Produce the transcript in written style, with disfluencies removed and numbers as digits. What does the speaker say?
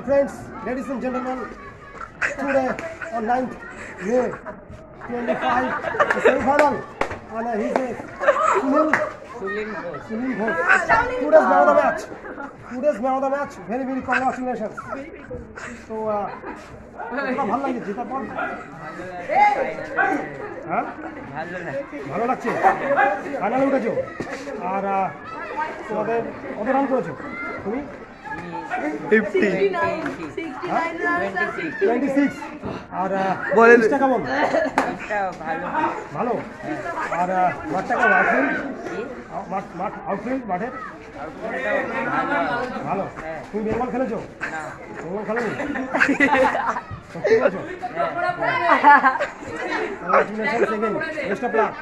Friends, ladies and gentlemen, today on 9th May 25, the semi-final, and he's a Sunil Ghosh. Today's man of the match. Very, very congratulations. So, ভালো লাগে জেতার পর? হ্যাঁ, ভালো লাগছে। ফাইনালে উঠেছো আর তোমাদের কত রান করেছো তুমি? 26 আর বলটা কেমন? ভালো। আর মাঠটা কেমন? আউটফিল্ড মাঠের ভালো। তুমি বেঙ্গল খেলেছো? বেঙ্গল খেলোনি? সত্যি বলছো? Best of luck.